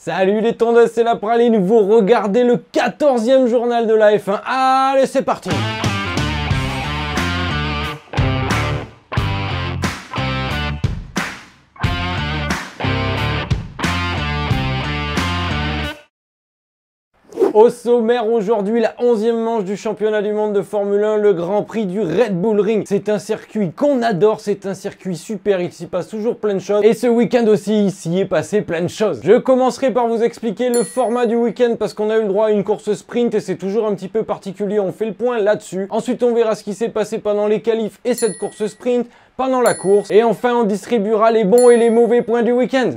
Salut les tondeuses, c'est la praline, vous regardez le 14e journal de la F1. Allez, c'est parti! Au sommaire aujourd'hui, la 11e manche du championnat du monde de Formule 1, le Grand Prix du Red Bull Ring. C'est un circuit qu'on adore, c'est un circuit super, il s'y passe toujours plein de choses. Et ce week-end aussi, il s'y est passé plein de choses. Je commencerai par vous expliquer le format du week-end parce qu'on a eu le droit à une course sprint et c'est toujours un petit peu particulier, on fait le point là-dessus. Ensuite, on verra ce qui s'est passé pendant les qualifs et cette course sprint, pendant la course. Et enfin, on distribuera les bons et les mauvais points du week-end.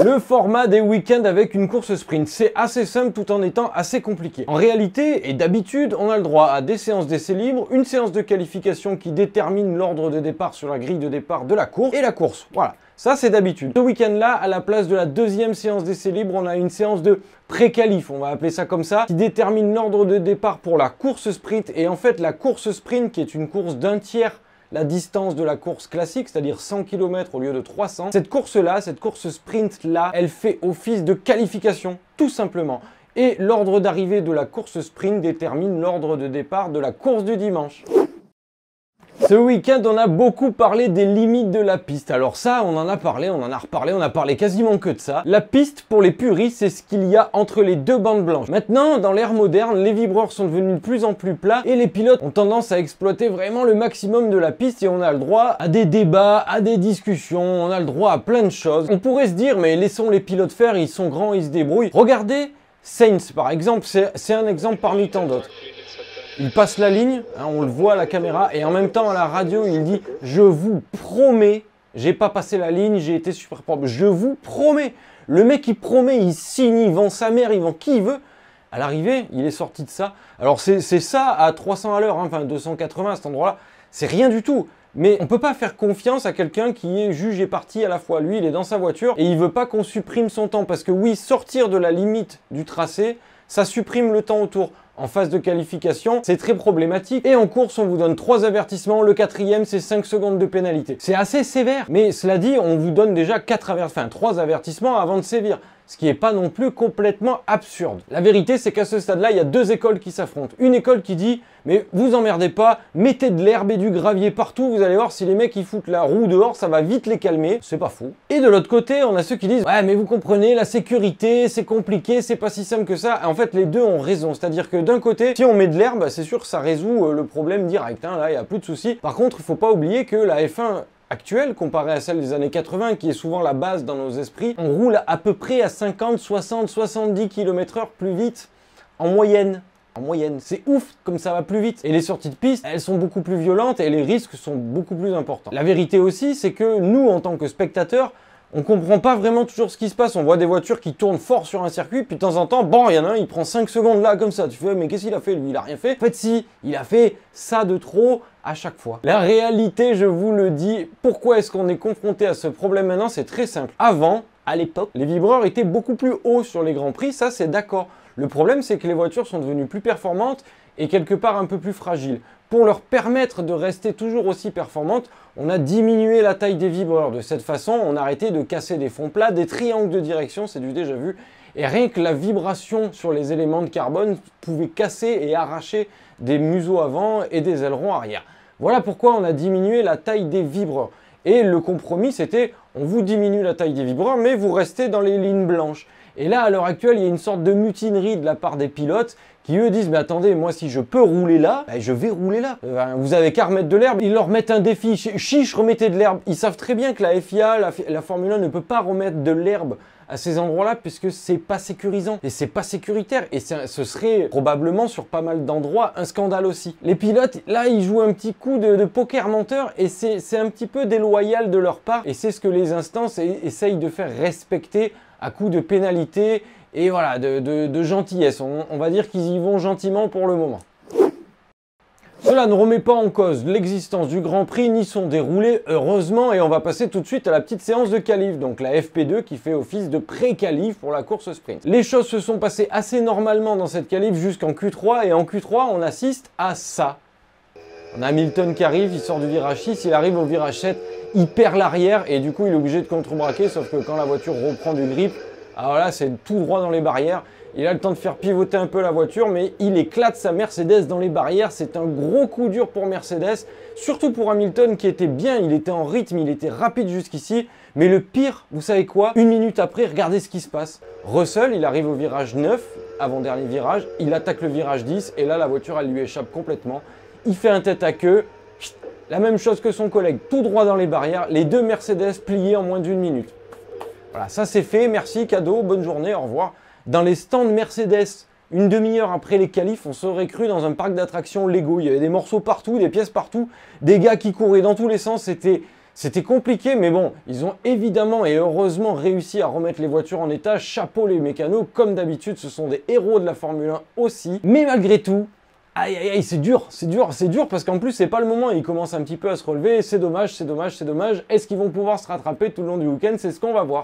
Le format des week-ends avec une course sprint, c'est assez simple tout en étant assez compliqué. En réalité, et d'habitude, on a le droit à des séances d'essais libres, une séance de qualification qui détermine l'ordre de départ sur la grille de départ de la course, et la course. Voilà, ça c'est d'habitude. Ce week-end-là, à la place de la deuxième séance d'essais libres, on a une séance de pré-qualif, on va appeler ça comme ça, qui détermine l'ordre de départ pour la course sprint. Et en fait, la course sprint, qui est une course d'un tiers la distance de la course classique, c'est-à-dire 100 km au lieu de 300. Cette course-là, cette course sprint-là, elle fait office de qualification, tout simplement. Et l'ordre d'arrivée de la course sprint détermine l'ordre de départ de la course du dimanche. Ce week-end, on a beaucoup parlé des limites de la piste. Alors ça, on en a parlé, on en a reparlé, on a parlé quasiment que de ça. La piste, pour les puristes, c'est ce qu'il y a entre les deux bandes blanches. Maintenant, dans l'ère moderne, les vibreurs sont devenus de plus en plus plats et les pilotes ont tendance à exploiter vraiment le maximum de la piste et on a le droit à des débats, à des discussions, on a le droit à plein de choses. On pourrait se dire, mais laissons les pilotes faire, ils sont grands, ils se débrouillent. Regardez Sainz, par exemple, c'est un exemple parmi tant d'autres. Il passe la ligne, hein, on le voit à la caméra, et en même temps à la radio, il dit « Je vous promets, j'ai pas passé la ligne, j'ai été super propre, je vous promets ». Le mec, il promet, il signe, il vend sa mère, il vend qui il veut. À l'arrivée, il est sorti de ça. Alors c'est ça à 300 à l'heure, hein, enfin 280 à cet endroit-là, c'est rien du tout. Mais on peut pas faire confiance à quelqu'un qui est juge et partie à la fois. Lui, il est dans sa voiture et il veut pas qu'on supprime son temps. Parce que oui, sortir de la limite du tracé, ça supprime le temps autour. En phase de qualification, c'est très problématique. Et en course, on vous donne 3 avertissements. Le 4e, c'est 5 secondes de pénalité. C'est assez sévère. Mais cela dit, on vous donne déjà 3 avertissements avant de sévir. Ce qui n'est pas non plus complètement absurde. La vérité, c'est qu'à ce stade-là, il y a deux écoles qui s'affrontent. Une école qui dit « Mais vous emmerdez pas, mettez de l'herbe et du gravier partout, vous allez voir, si les mecs ils foutent la roue dehors, ça va vite les calmer. » C'est pas fou. Et de l'autre côté, on a ceux qui disent « Ouais, mais vous comprenez, la sécurité, c'est compliqué, c'est pas si simple que ça. » En fait, les deux ont raison. C'est-à-dire que d'un côté, si on met de l'herbe, c'est sûr que ça résout le problème direct. Hein. Là, il n'y a plus de soucis. Par contre, il faut pas oublier que la F1 actuelle, comparée à celle des années 80, qui est souvent la base dans nos esprits, on roule à peu près à 50, 60, 70 km/h plus vite en moyenne. En moyenne. C'est ouf comme ça va plus vite. Et les sorties de piste, elles sont beaucoup plus violentes et les risques sont beaucoup plus importants. La vérité aussi, c'est que nous, en tant que spectateurs, on comprend pas vraiment toujours ce qui se passe. On voit des voitures qui tournent fort sur un circuit, puis de temps en temps, bon, il y en a un, il prend 5 secondes là, comme ça. Tu fais, mais qu'est-ce qu'il a fait lui? Il a rien fait. En fait, si, il a fait ça de trop à chaque fois. La réalité, je vous le dis, pourquoi est-ce qu'on est confronté à ce problème maintenant? C'est très simple. Avant, à l'époque, les vibreurs étaient beaucoup plus hauts sur les grands prix, ça c'est d'accord. Le problème, c'est que les voitures sont devenues plus performantes et quelque part un peu plus fragiles. Pour leur permettre de rester toujours aussi performantes, on a diminué la taille des vibreurs. De cette façon, on a arrêté de casser des fonds plats, des triangles de direction, c'est du déjà vu. Et rien que la vibration sur les éléments de carbone pouvait casser et arracher des museaux avant et des ailerons arrière. Voilà pourquoi on a diminué la taille des vibreurs. Et le compromis, c'était, on vous diminue la taille des vibreurs, mais vous restez dans les lignes blanches. Et là, à l'heure actuelle, il y a une sorte de mutinerie de la part des pilotes qui, eux, disent « Mais attendez, moi, si je peux rouler là, ben, je vais rouler là. Vous avez qu'à remettre de l'herbe. » Ils leur mettent un défi. Chiche, remettez de l'herbe. Ils savent très bien que la FIA, la Formule 1 ne peut pas remettre de l'herbe à ces endroits-là puisque c'est pas sécurisant et c'est pas sécuritaire. Et ce serait probablement sur pas mal d'endroits un scandale aussi. Les pilotes, là, ils jouent un petit coup de poker menteur et c'est un petit peu déloyal de leur part. Et c'est ce que les instances essayent de faire respecter à coup de pénalité et voilà, de gentillesse. On va dire qu'ils y vont gentiment pour le moment. Cela ne remet pas en cause l'existence du Grand Prix ni son déroulé, heureusement, et on va passer tout de suite à la petite séance de qualif, donc la FP2 qui fait office de pré-qualif pour la course sprint. Les choses se sont passées assez normalement dans cette qualif jusqu'en Q3, et en Q3 on assiste à ça. On a Hamilton qui arrive, il sort du virage 6, il arrive au virage 7, il perd l'arrière et du coup il est obligé de contre-braquer, sauf que quand la voiture reprend du grip, Alors là, c'est tout droit dans les barrières. Il a le temps de faire pivoter un peu la voiture, mais il éclate sa Mercedes dans les barrières. C'est un gros coup dur pour Mercedes, surtout pour Hamilton qui était bien, il était en rythme, il était rapide jusqu'ici. Mais le pire, vous savez quoi? Une minute après, regardez ce qui se passe. Russell, il arrive au virage 9, avant-dernier virage, il attaque le virage 10, et là, la voiture, elle lui échappe complètement. Il fait un tête à queue, la même chose que son collègue, tout droit dans les barrières, les deux Mercedes pliés en moins d'une minute. Voilà, ça c'est fait, merci, cadeau, bonne journée, au revoir. Dans les stands Mercedes, une demi-heure après les qualifs, on serait cru dans un parc d'attractions Lego. Il y avait des morceaux partout, des pièces partout, des gars qui couraient dans tous les sens. C'était compliqué, mais bon, ils ont évidemment et heureusement réussi à remettre les voitures en état. Chapeau les mécanos, comme d'habitude, ce sont des héros de la Formule 1 aussi. Mais malgré tout, aïe aïe aïe, c'est dur parce qu'en plus, c'est pas le moment. Ils commencent un petit peu à se relever. C'est dommage, c'est dommage, c'est dommage. Est-ce qu'ils vont pouvoir se rattraper tout le long du week-end? C'est ce qu'on va voir.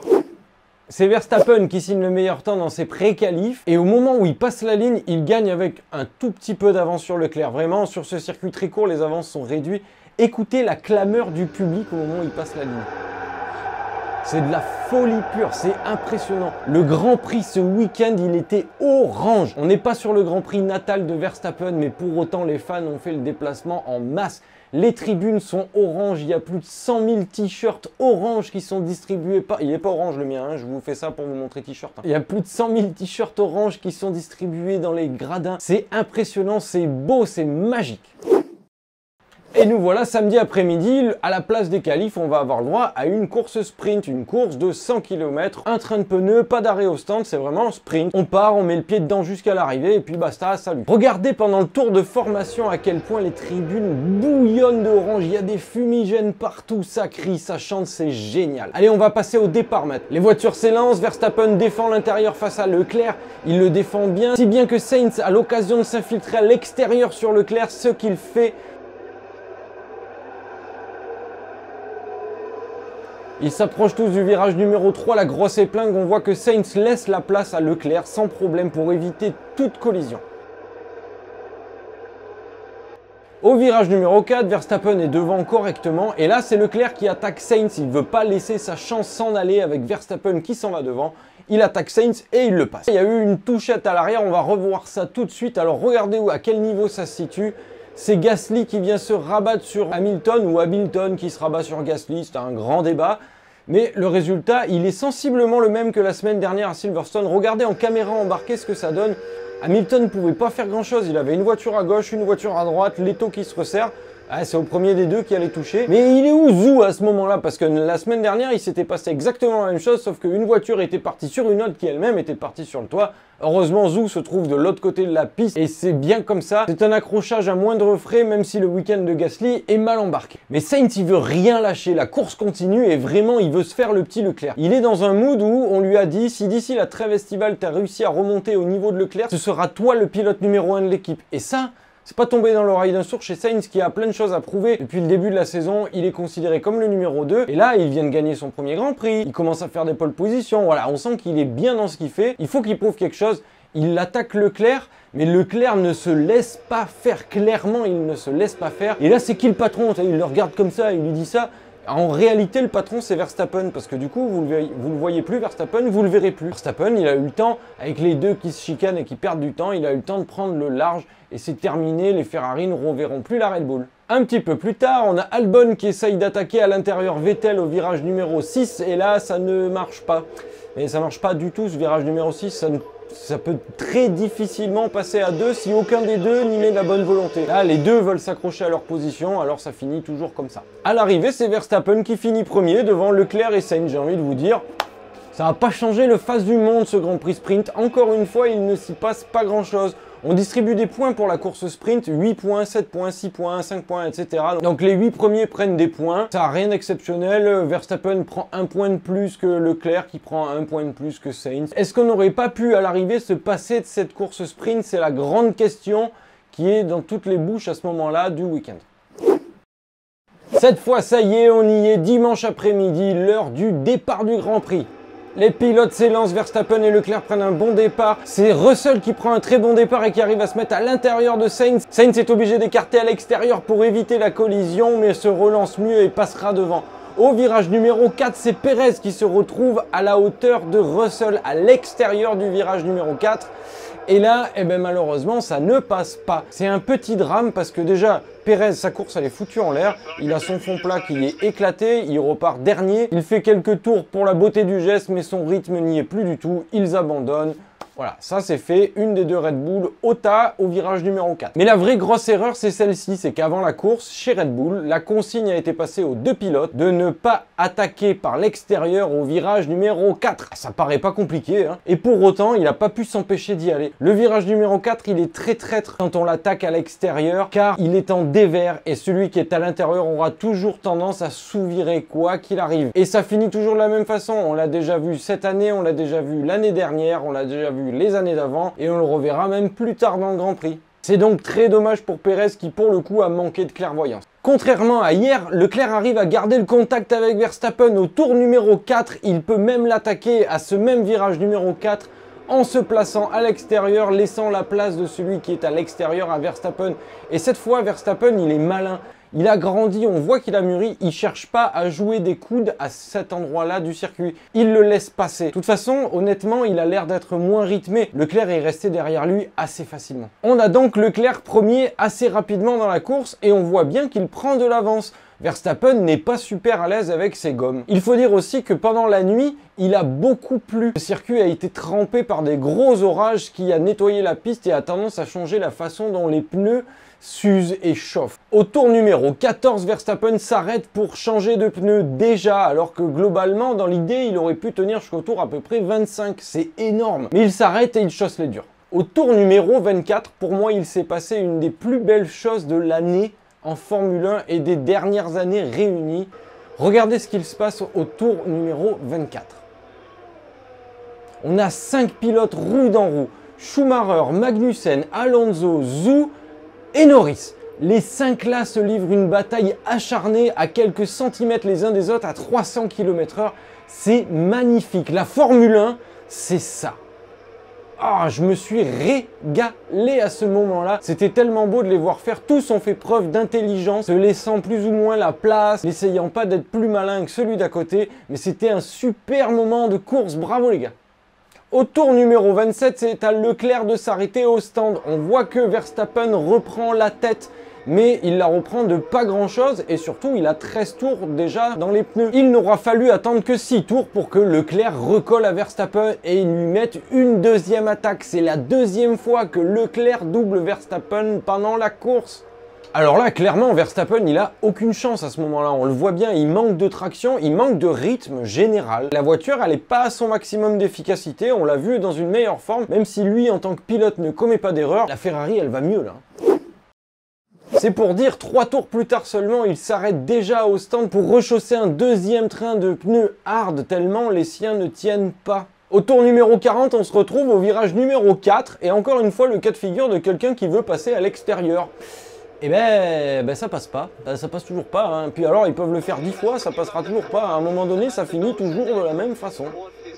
C'est Verstappen qui signe le meilleur temps dans ses pré-qualifs. Et au moment où il passe la ligne, il gagne avec un tout petit peu d'avance sur Leclerc. Vraiment, sur ce circuit très court, les avances sont réduites. Écoutez la clameur du public au moment où il passe la ligne. C'est de la folie pure, c'est impressionnant. Le Grand Prix ce week-end, il était orange. On n'est pas sur le Grand Prix natal de Verstappen, mais pour autant, les fans ont fait le déplacement en masse. Les tribunes sont orange, il y a plus de 100 000 t-shirts orange qui sont distribués. Il n'est pas orange le mien, hein, je vous fais ça pour vous montrer t-shirt. Hein. Il y a plus de 100 000 t-shirts orange qui sont distribués dans les gradins. C'est impressionnant, c'est beau, c'est magique. Et nous voilà samedi après-midi, à la place des qualifs, on va avoir le droit à une course sprint, une course de 100 km, un train de pneus, pas d'arrêt au stand, c'est vraiment un sprint. On part, on met le pied dedans jusqu'à l'arrivée et puis basta, salut. Regardez pendant le tour de formation à quel point les tribunes bouillonnent d'orange, il y a des fumigènes partout, ça crie, ça chante, c'est génial. Allez, on va passer au départ maintenant. Les voitures s'élancent, Verstappen défend l'intérieur face à Leclerc, il le défend bien, si bien que Sainz a l'occasion de s'infiltrer à l'extérieur sur Leclerc, ce qu'il fait. Ils s'approchent tous du virage numéro 3, la grosse épingle, on voit que Sainz laisse la place à Leclerc sans problème pour éviter toute collision. Au virage numéro 4, Verstappen est devant correctement et là c'est Leclerc qui attaque Sainz, il ne veut pas laisser sa chance s'en aller avec Verstappen qui s'en va devant. Il attaque Sainz et il le passe. Il y a eu une touchette à l'arrière, on va revoir ça tout de suite. Alors regardez à quel niveau ça se situe. C'est Gasly qui vient se rabattre sur Hamilton ou Hamilton qui se rabat sur Gasly, c'est un grand débat. Mais le résultat, il est sensiblement le même que la semaine dernière à Silverstone. Regardez en caméra embarquée ce que ça donne. Hamilton ne pouvait pas faire grand chose, il avait une voiture à gauche, une voiture à droite, l'étau qui se resserre. Ah, c'est au premier des deux qui allait toucher. Mais il est où Zhou à ce moment-là? Parce que la semaine dernière, il s'était passé exactement la même chose, sauf qu'une voiture était partie sur une autre qui elle-même était partie sur le toit. Heureusement, Zhou se trouve de l'autre côté de la piste et c'est bien comme ça. C'est un accrochage à moindre frais, même si le week-end de Gasly est mal embarqué. Mais Sainz, il veut rien lâcher, la course continue et vraiment, il veut se faire le petit Leclerc. Il est dans un mood où on lui a dit, si d'ici la trêve estivale, tu as réussi à remonter au niveau de Leclerc, ce sera toi le pilote numéro 1 de l'équipe. Et ça, c'est pas tombé dans l'oreille d'un sourd chez Sainz qui a plein de choses à prouver. Depuis le début de la saison, il est considéré comme le numéro 2. Et là, il vient de gagner son premier Grand Prix. Il commence à faire des pole positions. Voilà, on sent qu'il est bien dans ce qu'il fait. Il faut qu'il prouve quelque chose. Il attaque Leclerc, mais Leclerc ne se laisse pas faire. Clairement, il ne se laisse pas faire. Et là, c'est qui le patron? Il le regarde comme ça, il lui dit ça. En réalité, le patron, c'est Verstappen, parce que du coup, vous le voyez plus, Verstappen, vous le verrez plus. Verstappen, il a eu le temps, avec les deux qui se chicanent et qui perdent du temps, il a eu le temps de prendre le large, et c'est terminé, les Ferrari ne reverront plus la Red Bull. Un petit peu plus tard, on a Albon qui essaye d'attaquer à l'intérieur Vettel au virage numéro 6, et là, ça ne marche pas. Mais ça marche pas du tout, ce virage numéro 6, ça peut très difficilement passer à deux si aucun des deux n'y met de la bonne volonté. Là, les deux veulent s'accrocher à leur position, alors ça finit toujours comme ça. À l'arrivée, c'est Verstappen qui finit premier devant Leclerc et Sainz, j'ai envie de vous dire. Ça n'a pas changé le face du monde, ce Grand Prix sprint. Encore une fois, il ne s'y passe pas grand-chose. On distribue des points pour la course sprint, 8 points, 7 points, 6 points, 5 points, etc. Donc les 8 premiers prennent des points. Ça n'a rien d'exceptionnel. Verstappen prend 1 point de plus que Leclerc, qui prend 1 point de plus que Sainz. Est-ce qu'on n'aurait pas pu, à l'arrivée, se passer de cette course sprint? C'est la grande question qui est dans toutes les bouches à ce moment-là du week-end. Cette fois, ça y est, on y est, dimanche après-midi, l'heure du départ du Grand Prix. Les pilotes s'élancent, Verstappen et Leclerc prennent un bon départ. C'est Russell qui prend un très bon départ et qui arrive à se mettre à l'intérieur de Sainz. Sainz est obligé d'écarter à l'extérieur pour éviter la collision, mais se relance mieux et passera devant. Au virage numéro 4, c'est Pérez qui se retrouve à la hauteur de Russell, à l'extérieur du virage numéro 4. Et là, eh ben, malheureusement, ça ne passe pas. C'est un petit drame parce que déjà, Pérez, sa course, elle est foutue en l'air. Il a son fond plat qui est éclaté. Il repart dernier. Il fait quelques tours pour la beauté du geste, mais son rythme n'y est plus du tout. Ils abandonnent. Voilà, ça c'est fait, une des deux Red Bull au tas au virage numéro 4. Mais la vraie grosse erreur, c'est celle-ci, c'est qu'avant la course, chez Red Bull, la consigne a été passée aux deux pilotes de ne pas attaquer par l'extérieur au virage numéro 4. Ça paraît pas compliqué, hein. Et pour autant, il n'a pas pu s'empêcher d'y aller. Le virage numéro 4, il est très traître quand on l'attaque à l'extérieur, car il est en dévers, et celui qui est à l'intérieur aura toujours tendance à sous-virer, quoi qu'il arrive. Et ça finit toujours de la même façon, on l'a déjà vu cette année, on l'a déjà vu l'année dernière, on l'a déjà vu les années d'avant et on le reverra même plus tard dans le Grand Prix. C'est donc très dommage pour Pérez qui pour le coup a manqué de clairvoyance. Contrairement à hier, Leclerc arrive à garder le contact avec Verstappen au tour numéro 4, il peut même l'attaquer à ce même virage numéro 4 en se plaçant à l'extérieur, laissant la place de celui qui est à l'extérieur à Verstappen. Et cette fois, Verstappen, il est malin. Il a grandi, on voit qu'il a mûri, il cherche pas à jouer des coudes à cet endroit-là du circuit. Il le laisse passer. De toute façon, honnêtement, il a l'air d'être moins rythmé. Leclerc est resté derrière lui assez facilement. On a donc Leclerc premier assez rapidement dans la course et on voit bien qu'il prend de l'avance. Verstappen n'est pas super à l'aise avec ses gommes. Il faut dire aussi que pendant la nuit, il a beaucoup plu. Le circuit a été trempé par des gros orages qui a nettoyé la piste et a tendance à changer la façon dont les pneus s'use et chauffe. Au tour numéro 14, Verstappen s'arrête pour changer de pneus déjà, alors que globalement, dans l'idée, il aurait pu tenir jusqu'au tour à peu près 25. C'est énorme. Mais il s'arrête et il chausse les durs. Au tour numéro 24, pour moi, il s'est passé une des plus belles choses de l'année en Formule 1 et des dernières années réunies. Regardez ce qu'il se passe au tour numéro 24. On a 5 pilotes roue dans roue. Schumacher, Magnussen, Alonso, Zhou et Norris. Les 5 là se livrent une bataille acharnée à quelques centimètres les uns des autres à 300 km/h. C'est magnifique. La Formule 1, c'est ça. Ah, je me suis régalé à ce moment-là. C'était tellement beau de les voir faire. Tous ont fait preuve d'intelligence, se laissant plus ou moins la place, n'essayant pas d'être plus malin que celui d'à côté. Mais c'était un super moment de course. Bravo les gars. Au tour numéro 27, c'est à Leclerc de s'arrêter au stand. On voit que Verstappen reprend la tête, mais il la reprend de pas grand chose et surtout il a 13 tours déjà dans les pneus. Il n'aura fallu attendre que 6 tours pour que Leclerc recolle à Verstappen et il lui mette une deuxième attaque. C'est la deuxième fois que Leclerc double Verstappen pendant la course. Alors là, clairement, Verstappen, il a aucune chance à ce moment-là. On le voit bien, il manque de traction, il manque de rythme général. La voiture, elle n'est pas à son maximum d'efficacité. On l'a vu dans une meilleure forme. Même si lui, en tant que pilote, ne commet pas d'erreur, la Ferrari, elle va mieux là. C'est pour dire, 3 tours plus tard seulement, il s'arrête déjà au stand pour rechausser un deuxième train de pneus hard, tellement les siens ne tiennent pas. Au tour numéro 40, on se retrouve au virage numéro 4, et encore une fois, le cas de figure de quelqu'un qui veut passer à l'extérieur. Eh ben ça passe pas, ça passe toujours pas, hein. Puis alors ils peuvent le faire 10 fois, ça passera toujours pas, à un moment donné ça finit toujours de la même façon.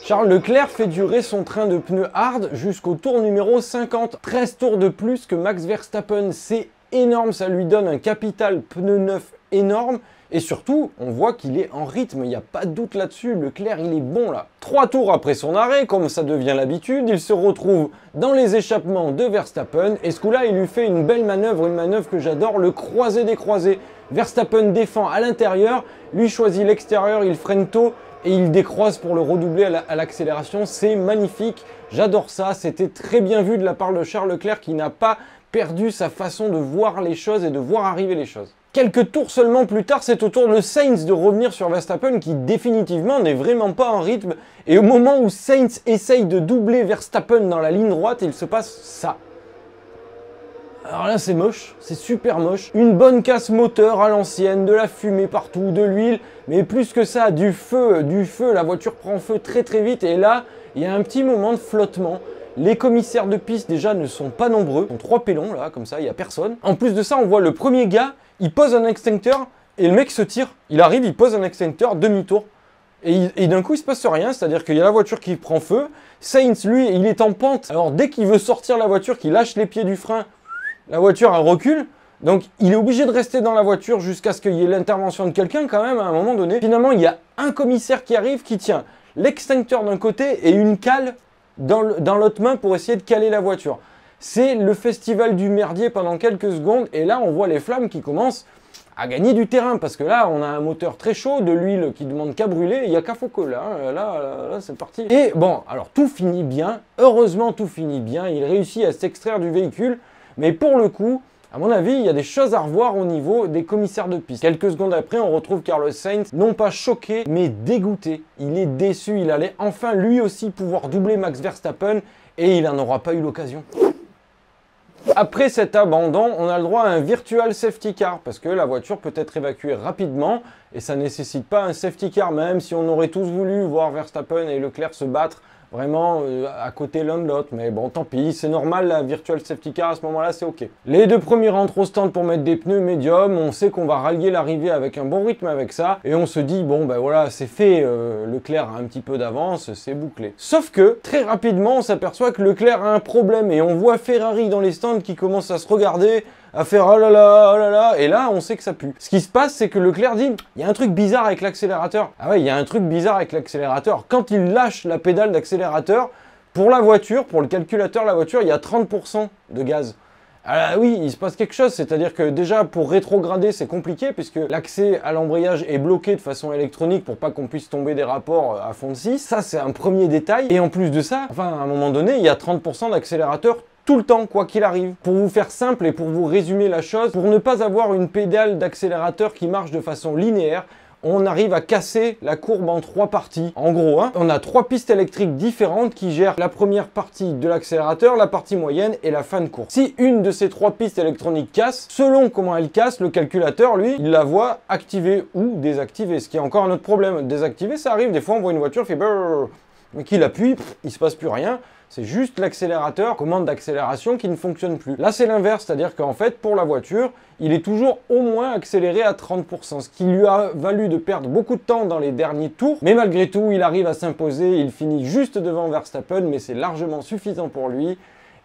Charles Leclerc fait durer son train de pneus hard jusqu'au tour numéro 50, 13 tours de plus que Max Verstappen, c'est énorme, ça lui donne un capital pneu neuf énorme. Et surtout, on voit qu'il est en rythme, il n'y a pas de doute là-dessus, Leclerc il est bon là. 3 tours après son arrêt, comme ça devient l'habitude, il se retrouve dans les échappements de Verstappen, et ce coup-là il lui fait une belle manœuvre, une manœuvre que j'adore, le croisé des croisés. Verstappen défend à l'intérieur, lui choisit l'extérieur, il freine tôt, et il décroise pour le redoubler à l'accélération, c'est magnifique, j'adore ça, c'était très bien vu de la part de Charles Leclerc qui n'a pas perdu sa façon de voir les choses et de voir arriver les choses. Quelques tours seulement plus tard, c'est au tour de Sainz de revenir sur Verstappen qui définitivement n'est vraiment pas en rythme. Et au moment où Sainz essaye de doubler Verstappen dans la ligne droite, il se passe ça. Alors là c'est moche, c'est super moche. Une bonne casse moteur à l'ancienne, de la fumée partout, de l'huile, mais plus que ça, du feu, la voiture prend feu très très vite et là, il y a un petit moment de flottement. Les commissaires de piste déjà ne sont pas nombreux, ils sont 3 pélons là, comme ça, il n'y a personne. En plus de ça, on voit le premier gars, il pose un extincteur et le mec se tire. Il arrive, il pose un extincteur, demi-tour. Et d'un coup, il se passe rien, c'est-à-dire qu'il y a la voiture qui prend feu. Sainz, lui, il est en pente. Alors dès qu'il veut sortir la voiture, qu'il lâche les pieds du frein, la voiture elle recule. Donc il est obligé de rester dans la voiture jusqu'à ce qu'il y ait l'intervention de quelqu'un quand même à un moment donné. Finalement, il y a un commissaire qui arrive, qui tient l'extincteur d'un côté et une cale dans l'autre main pour essayer de caler la voiture. C'est le festival du merdier pendant quelques secondes et là on voit les flammes qui commencent à gagner du terrain parce que là on a un moteur très chaud, de l'huile qui demande qu'à brûler, il n'y a qu'à faut que là, là c'est parti. Et bon, alors tout finit bien, heureusement tout finit bien, il réussit à s'extraire du véhicule, mais pour le coup, à mon avis, il y a des choses à revoir au niveau des commissaires de piste. Quelques secondes après, on retrouve Carlos Sainz, non pas choqué, mais dégoûté. Il est déçu, il allait enfin lui aussi pouvoir doubler Max Verstappen et il n'en aura pas eu l'occasion. Après cet abandon, on a le droit à un virtual safety car parce que la voiture peut être évacuée rapidement et ça ne nécessite pas un safety car, même si on aurait tous voulu voir Verstappen et Leclerc se battre vraiment à côté l'un de l'autre. Mais bon, tant pis, c'est normal, la virtual safety car à ce moment-là, c'est ok. Les deux premiers rentrent au stand pour mettre des pneus médiums. On sait qu'on va rallier l'arrivée avec un bon rythme avec ça. Et on se dit, bon, ben voilà, c'est fait. Leclerc a un petit peu d'avance, c'est bouclé. Sauf que, très rapidement, on s'aperçoit que Leclerc a un problème. Et on voit Ferrari dans les stands qui commence à se regarder, à faire oh là là, et là on sait que ça pue. Ce qui se passe, c'est que Leclerc dit, il y a un truc bizarre avec l'accélérateur. Ah ouais, il y a un truc bizarre avec l'accélérateur. Quand il lâche la pédale d'accélérateur, pour la voiture, pour le calculateur de la voiture, il y a 30% de gaz. Alors oui, il se passe quelque chose, c'est-à-dire que déjà pour rétrograder c'est compliqué puisque l'accès à l'embrayage est bloqué de façon électronique pour pas qu'on puisse tomber des rapports à fond de 6. Ça c'est un premier détail. Et en plus de ça, enfin à un moment donné, il y a 30% d'accélérateur tout le temps, quoi qu'il arrive. Pour vous faire simple et pour vous résumer la chose, pour ne pas avoir une pédale d'accélérateur qui marche de façon linéaire, on arrive à casser la courbe en 3 parties. En gros, hein, on a 3 pistes électriques différentes qui gèrent la première partie de l'accélérateur, la partie moyenne et la fin de course. Si une de ces 3 pistes électroniques casse, selon comment elle casse, le calculateur, lui, il la voit activée ou désactivée, ce qui est encore un autre problème. Désactiver, ça arrive, des fois on voit une voiture qui fait brrr, mais qu'il appuie, il se passe plus rien. C'est juste l'accélérateur, commande d'accélération qui ne fonctionne plus. Là, c'est l'inverse, c'est-à-dire qu'en fait, pour la voiture, il est toujours au moins accéléré à 30%, ce qui lui a valu de perdre beaucoup de temps dans les derniers tours. Mais malgré tout, il arrive à s'imposer, il finit juste devant Verstappen, mais c'est largement suffisant pour lui.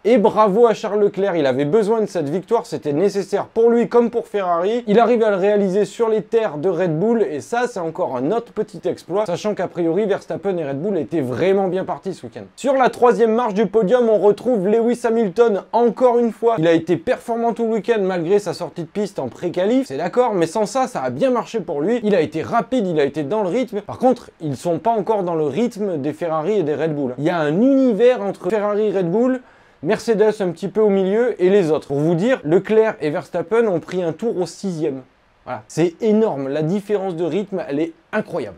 Et bravo à Charles Leclerc, il avait besoin de cette victoire, c'était nécessaire pour lui comme pour Ferrari. Il arrive à le réaliser sur les terres de Red Bull et ça c'est encore un autre petit exploit, sachant qu'a priori Verstappen et Red Bull étaient vraiment bien partis ce week-end. Sur la 3e marche du podium, on retrouve Lewis Hamilton encore une fois. Il a été performant tout le week-end malgré sa sortie de piste en pré-qualif, c'est d'accord, mais sans ça, ça a bien marché pour lui. Il a été rapide, il a été dans le rythme. Par contre, ils sont pas encore dans le rythme des Ferrari et des Red Bull. Il y a un univers entre Ferrari et Red Bull, Mercedes un petit peu au milieu et les autres. Pour vous dire, Leclerc et Verstappen ont pris un tour au 6e. Voilà, c'est énorme. La différence de rythme, elle est incroyable.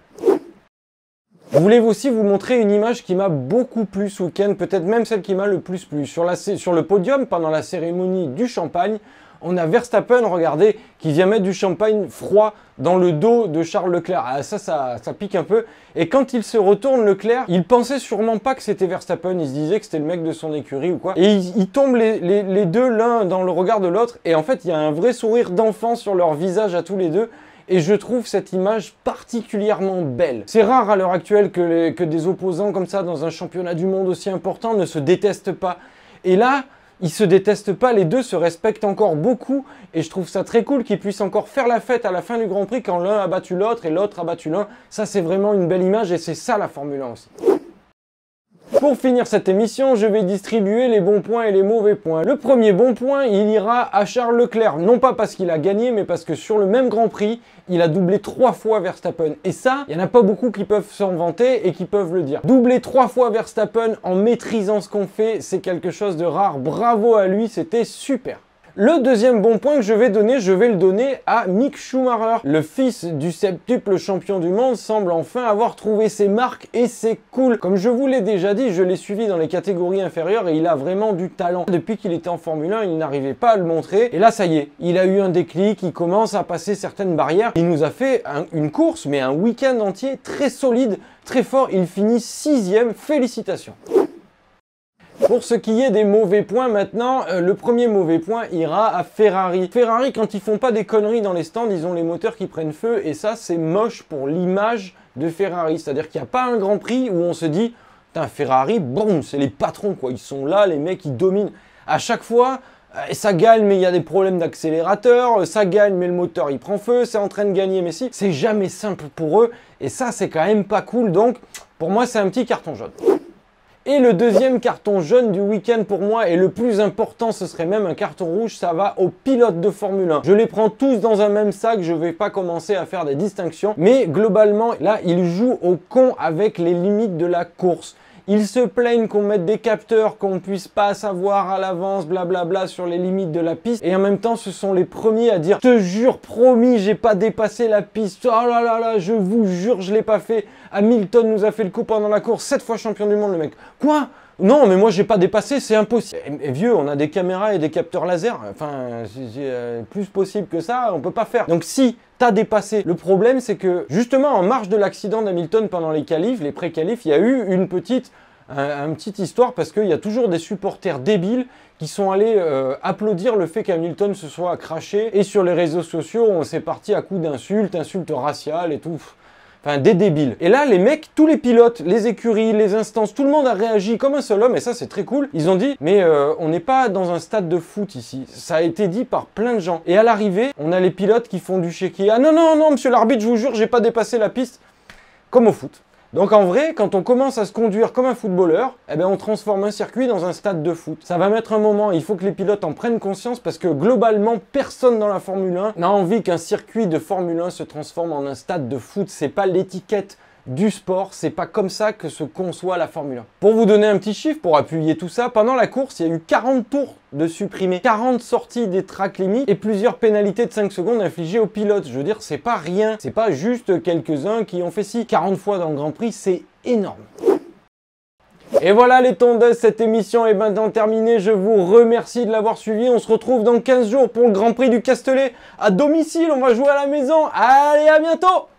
Je voulais aussi vous montrer une image qui m'a beaucoup plu ce week-end, peut-être même celle qui m'a le plus plu. Sur le podium, pendant la cérémonie du champagne, on a Verstappen, regardez, qui vient mettre du champagne froid dans le dos de Charles Leclerc. Ah, ça pique un peu. Et quand il se retourne, Leclerc, il pensait sûrement pas que c'était Verstappen. Il se disait que c'était le mec de son écurie ou quoi. Et ils tombent les deux l'un dans le regard de l'autre. Et en fait, il y a un vrai sourire d'enfant sur leur visage à tous les deux. Et je trouve cette image particulièrement belle. C'est rare à l'heure actuelle que des opposants comme ça dans un championnat du monde aussi important ne se détestent pas. Et là, ils se détestent pas, les deux se respectent encore beaucoup et je trouve ça très cool qu'ils puissent encore faire la fête à la fin du Grand Prix quand l'un a battu l'autre et l'autre a battu l'un. Ça c'est vraiment une belle image et c'est ça la Formule 1 aussi. Pour finir cette émission, je vais distribuer les bons points et les mauvais points. Le premier bon point, il ira à Charles Leclerc. Non pas parce qu'il a gagné, mais parce que sur le même Grand Prix, il a doublé 3 fois Verstappen. Et ça, il n'y en a pas beaucoup qui peuvent s'en vanter et qui peuvent le dire. Doubler 3 fois Verstappen en maîtrisant ce qu'on fait, c'est quelque chose de rare. Bravo à lui, c'était super. Le deuxième bon point que je vais le donner à Mick Schumacher. Le fils du septuple champion du monde semble enfin avoir trouvé ses marques et c'est cool. Comme je vous l'ai déjà dit, je l'ai suivi dans les catégories inférieures et il a vraiment du talent. Depuis qu'il était en Formule 1, il n'arrivait pas à le montrer. Et là, ça y est, il a eu un déclic, il commence à passer certaines barrières. Il nous a fait une course, mais un week-end entier très solide, très fort. Il finit 6e, félicitations. Pour ce qui est des mauvais points maintenant, le premier mauvais point ira à Ferrari. Ferrari, quand ils font pas des conneries dans les stands, ils ont les moteurs qui prennent feu et ça c'est moche pour l'image de Ferrari. C'est-à-dire qu'il n'y a pas un Grand Prix où on se dit putain Ferrari, bon, c'est les patrons quoi, ils sont là, les mecs ils dominent. À chaque fois, Ça gagne mais il y a des problèmes d'accélérateur, ça gagne mais le moteur il prend feu, c'est en train de gagner mais si, c'est jamais simple pour eux et ça c'est quand même pas cool, donc pour moi c'est un petit carton jaune. Et le deuxième carton jaune du week-end pour moi, et le plus important, ce serait même un carton rouge, ça va aux pilotes de Formule 1. Je les prends tous dans un même sac, je vais pas commencer à faire des distinctions, mais globalement, là, ils jouent au con avec les limites de la course. Ils se plaignent qu'on mette des capteurs, qu'on ne puisse pas savoir à l'avance, blablabla, sur les limites de la piste. Et en même temps, ce sont les premiers à dire « Je te jure, promis, j'ai pas dépassé la piste. Oh là là là, je vous jure, je l'ai pas fait. Hamilton nous a fait le coup pendant la course. 7 fois champion du monde, le mec. » Quoi ? Non, mais moi, j'ai pas dépassé, c'est impossible. Et vieux, on a des caméras et des capteurs laser. Enfin, plus possible que ça, on peut pas faire. Donc si t'as dépassé, le problème, c'est que justement, en marge de l'accident d'Hamilton pendant les qualifs, les pré-qualifs, il y a eu une petite histoire parce qu'il y a toujours des supporters débiles qui sont allés applaudir le fait qu'Hamilton se soit craché. Et sur les réseaux sociaux, on s'est parti à coups d'insultes, insultes raciales et tout. Enfin, des débiles. Et là, les mecs, tous les pilotes, les écuries, les instances, tout le monde a réagi comme un seul homme, et ça, c'est très cool. Ils ont dit, mais on n'est pas dans un stade de foot ici. Ça a été dit par plein de gens. Et à l'arrivée, on a les pilotes qui font du chéquier. Ah non, non, non, monsieur l'arbitre, je vous jure, j'ai pas dépassé la piste. Comme au foot. Donc en vrai, quand on commence à se conduire comme un footballeur, eh ben on transforme un circuit dans un stade de foot. Ça va mettre un moment, il faut que les pilotes en prennent conscience parce que globalement, personne dans la Formule 1 n'a envie qu'un circuit de Formule 1 se transforme en un stade de foot. C'est pas l'étiquette du sport, c'est pas comme ça que se conçoit la Formule 1. Pour vous donner un petit chiffre, pour appuyer tout ça, pendant la course, il y a eu 40 tours de supprimés, 40 sorties des track limits et plusieurs pénalités de 5 secondes infligées aux pilotes. Je veux dire, c'est pas rien, c'est pas juste quelques-uns qui ont fait ci. 40 fois dans le Grand Prix, c'est énorme. Et voilà les tondeuses, cette émission est maintenant terminée. Je vous remercie de l'avoir suivi. On se retrouve dans 15 jours pour le Grand Prix du Castellet à domicile. On va jouer à la maison. Allez, à bientôt!